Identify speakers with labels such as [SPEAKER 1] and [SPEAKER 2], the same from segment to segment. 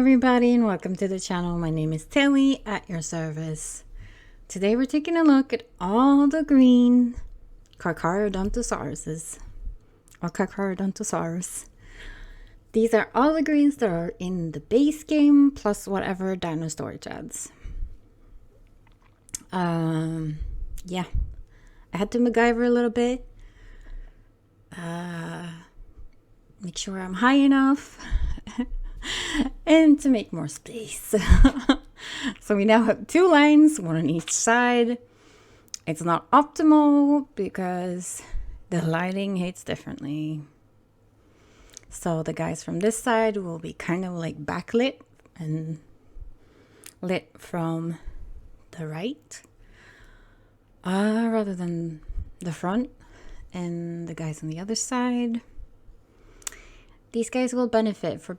[SPEAKER 1] everybody, and welcome to the channel. My name is Tilly at your service. Today we're taking a look at all the green Carcharodontosauruses or Carcharodontosaurus. These are all the greens that are in the base game plus whatever dino storage adds. Yeah, I had to MacGyver a little bit. Make sure I'm high enough. And to make more space. So we now have two lines, one on each side. It's not optimal because the lighting hits differently. So the guys from this side will be kind of like backlit and lit from the right rather than the front. And the guys on the other side, these guys will benefit from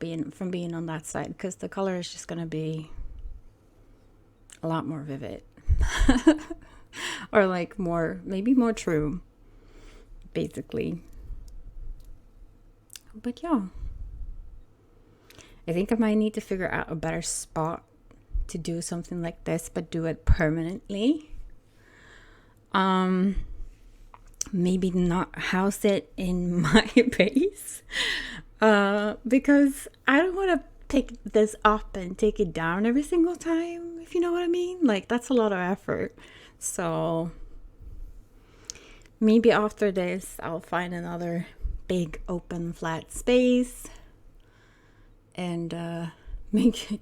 [SPEAKER 1] being on that side because the color is just going to be a lot more vivid. Or like maybe more true, basically. But yeah, I think I might need to figure out a better spot to do something like this, but do it permanently. Maybe not house it in my base. Because I don't want to pick this up and take it down every single time, if you know what I mean. Like, that's a lot of effort. So maybe after this I'll find another big open flat space and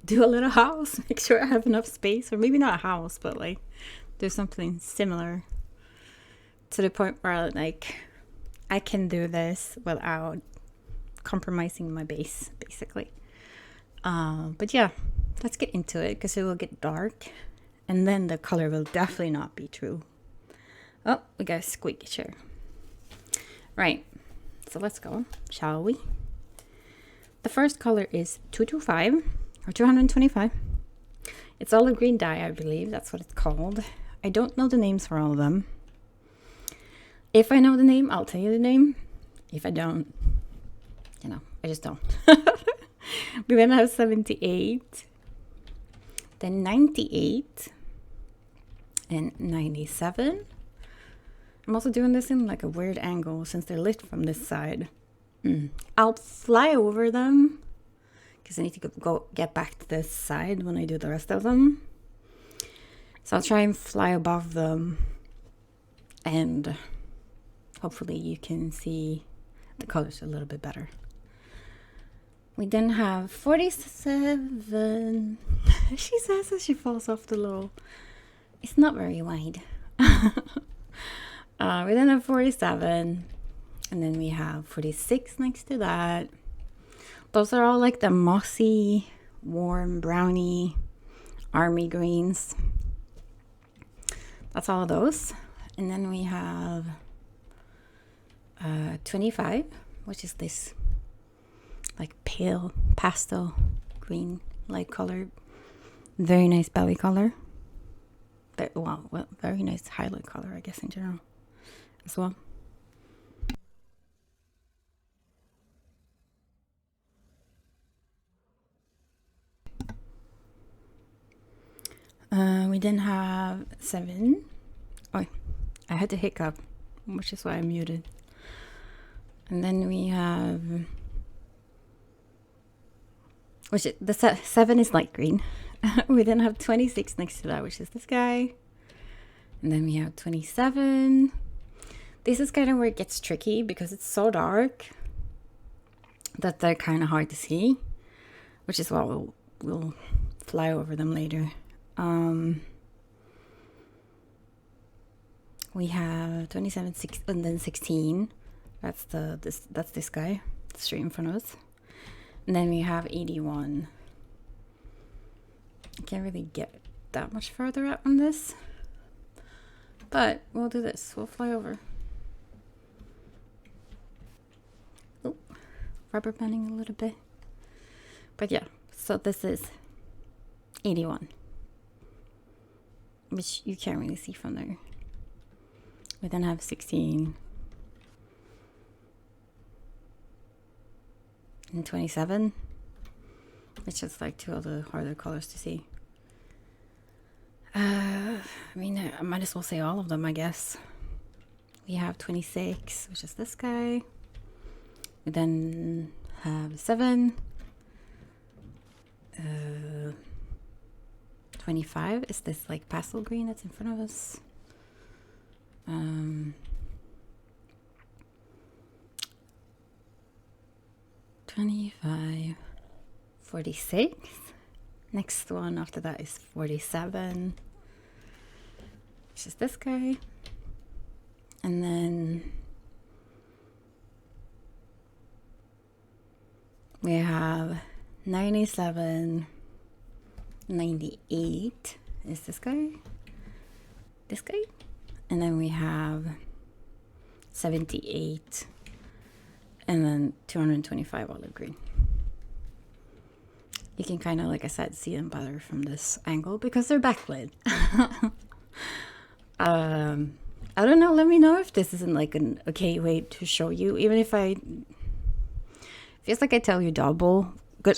[SPEAKER 1] do a little house, make sure I have enough space, or maybe not a house, but like do something similar to the point where like I can do this without compromising my base, basically. But yeah, let's get into it because it will get dark and then the color will definitely not be true. Oh, we got a squeaky chair. Right, so let's go, shall we? The first color is 225 or 225. It's olive green dye, I believe that's what it's called. I don't know the names for all of them. If I know the name, I'll tell you the name. If I don't, I just don't. We then have 78, then 98, and 97. I'm also doing this in like a weird angle since they're lit from this side. I'll fly over them because I need to get back to this side when I do the rest of them. So I'll try and fly above them, and hopefully you can see the colors a little bit better. We then have 47. She says as she falls off the low. It's not very wide. We then have 47. And then we have 46 next to that. Those are all like the mossy, warm, browny, army greens. That's all of those. And then we have 25, which is this like pale pastel green light color. Very nice belly color. Well, very nice highlight color, I guess, in general as well. We then have 7. Oh, I had to hiccup, which is why I muted. And then we have, the 7 is light green. We then have 26 next to that, which is this guy. And then we have 27. This is kind of where it gets tricky because it's so dark that they're kind of hard to see, which is why we'll fly over them later. We have 27, 6, and then 16. That's this guy straight in front of us. And then we have 81. I can't really get that much further out on this, but we'll do this. We'll fly over. Oh, rubber banding a little bit. But yeah, so this is 81, which you can't really see from there. We then have 16 and 27. It's just like two of the harder colors to see. I mean, I might as well say all of them, I guess. We have 26, which is this guy. We then have 7. 25 is this like pastel green that's in front of us. 25, 46. Next one after that is 47, which is this guy. And then we have 97, 98 is this guy, and then we have 78, and then 225 olive green. You can kind of, like I said, see them better from this angle because they're backlit. I don't know, let me know if this isn't like an okay way to show you, even if feels like I tell you double,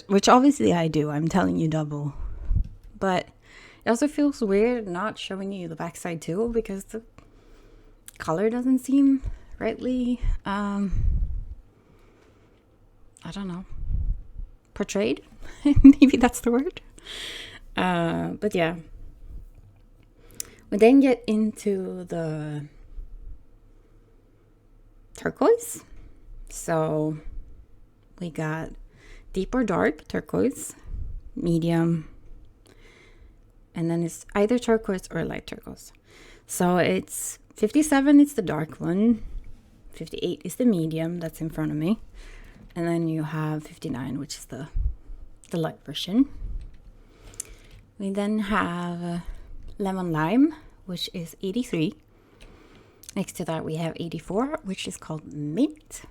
[SPEAKER 1] which obviously I do, I'm telling you double, but it also feels weird not showing you the backside too because the color doesn't seem rightly, I don't know, portrayed. Maybe that's the word. But yeah, we then get into the turquoise. So we got deep or dark turquoise, medium, and then it's either turquoise or light turquoise. So it's 57, it's the dark one. 58 is the medium that's in front of me. And then you have 59, which is the light version. We then have lemon lime, which is 83. Next to that we have 84, which is called mint.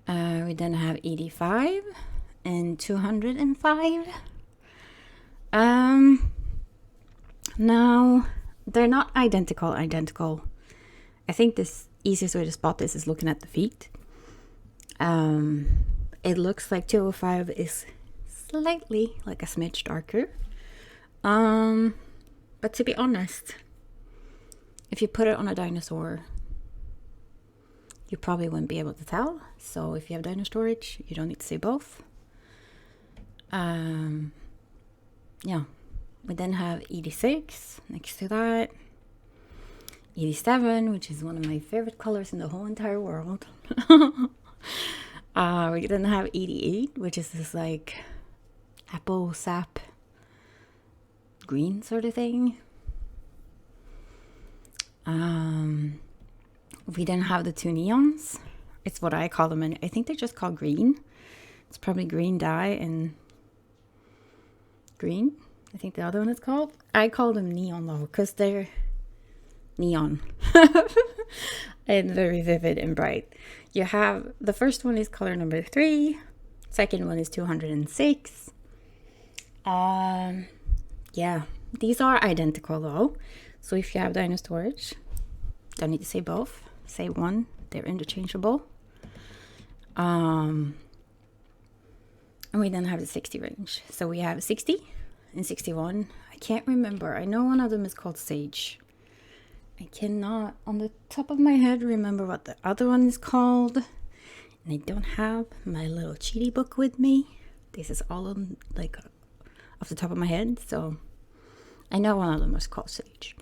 [SPEAKER 1] We then have 85 and 205. Now they're not identical. I think this easiest way to spot this is looking at the feet. It looks like 205 is slightly like a smidge darker. But to be honest, if you put it on a dinosaur, you probably wouldn't be able to tell. So if you have dino storage, you don't need to see both. Yeah. We then have 86 next to that. 87, which is one of my favorite colors in the whole entire world. We then have 88, which is this like apple sap green sort of thing. We then have the two neons. It's what I call them, and I think they're just called green. It's probably green dye and green. I think the other one is called. I call them neon though, because they're neon and very vivid and bright. You have the first one is color number 3. Second one is 206. Yeah, these are identical though. So if you have dino storage, don't need to say both. Say one. They're interchangeable. And we then have the 60 range. So we have 60 and 61. I can't remember. I know one of them is called Sage. I cannot, on the top of my head, remember what the other one is called. And I don't have my little cheaty book with me. This is all on, like, off the top of my head. So I know one of them was called Sage.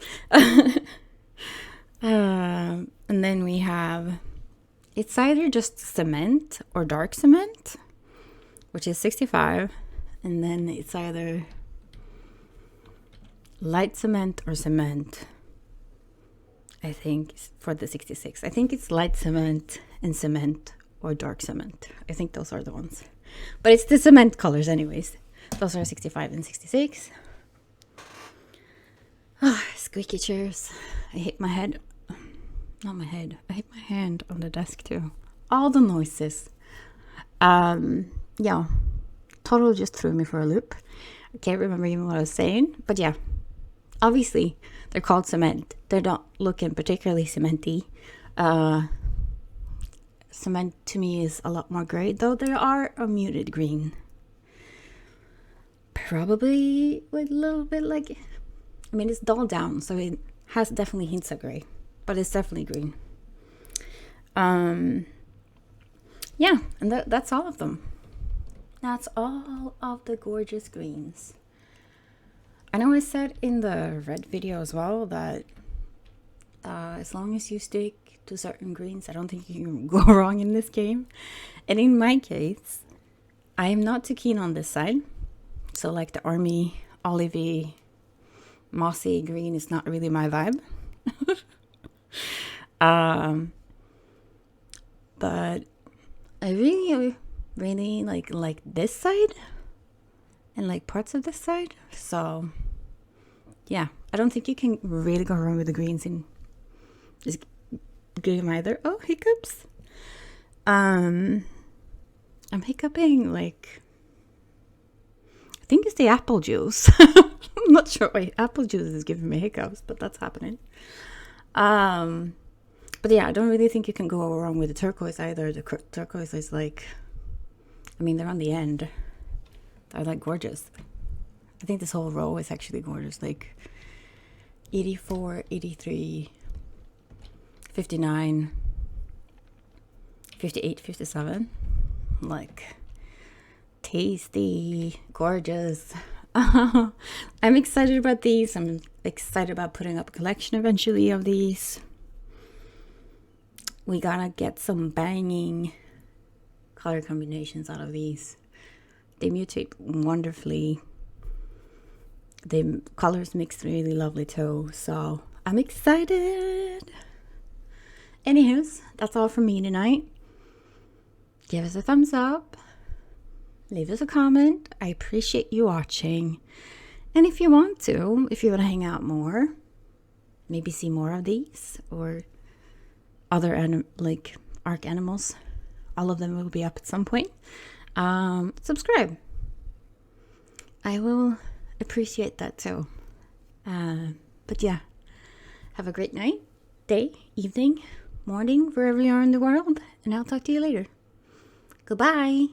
[SPEAKER 1] And then we have, it's either just cement or dark cement, which is 65. And then it's either light cement or cement, I think, for the 66. I think it's light cement and cement or dark cement. I think those are the ones. But it's the cement colors anyways. Those are 65 and 66. Squeaky chairs. I hit my head. Not my head. I hit my hand on the desk too. All the noises. Yeah. Totally just threw me for a loop. I can't remember even what I was saying. But yeah. Obviously, they're called cement. They're not looking particularly cementy. Cement to me is a lot more gray, though they are a muted green. Probably with a little bit like, I mean, it's dulled down, so it has definitely hints of gray, but it's definitely green. Yeah, and that's all of them. That's all of the gorgeous greens. I know I said in the red video as well that as long as you stick to certain greens, I don't think you can go wrong in this game. And in my case, I am not too keen on this side. So like the army, olivey, mossy green is not really my vibe. But I really like this side and like parts of this side. So yeah, I don't think you can really go wrong with the greens in this game either. Oh, hiccups. I'm hiccuping like, I think it's the apple juice. I'm not sure why apple juice is giving me hiccups, but that's happening. But yeah, I don't really think you can go wrong with the turquoise either. The turquoise is like, I mean, they're on the end. They're like gorgeous. I think this whole row is actually gorgeous. Like 84, 83, 59, 58, 57. Like tasty, gorgeous. I'm excited about these. I'm excited about putting up a collection eventually of these. We gotta get some banging color combinations out of these. They mutate wonderfully. The colors mix really lovely too. So I'm excited. Anywho's, that's all from me tonight. Give us a thumbs up. Leave us a comment. I appreciate you watching. And if you want to hang out more, maybe see more of these or other like ARK animals, all of them will be up at some point. Subscribe. I will appreciate that too. But yeah, have a great night, day, evening, morning, wherever you are in the world, and I'll talk to you later. Goodbye.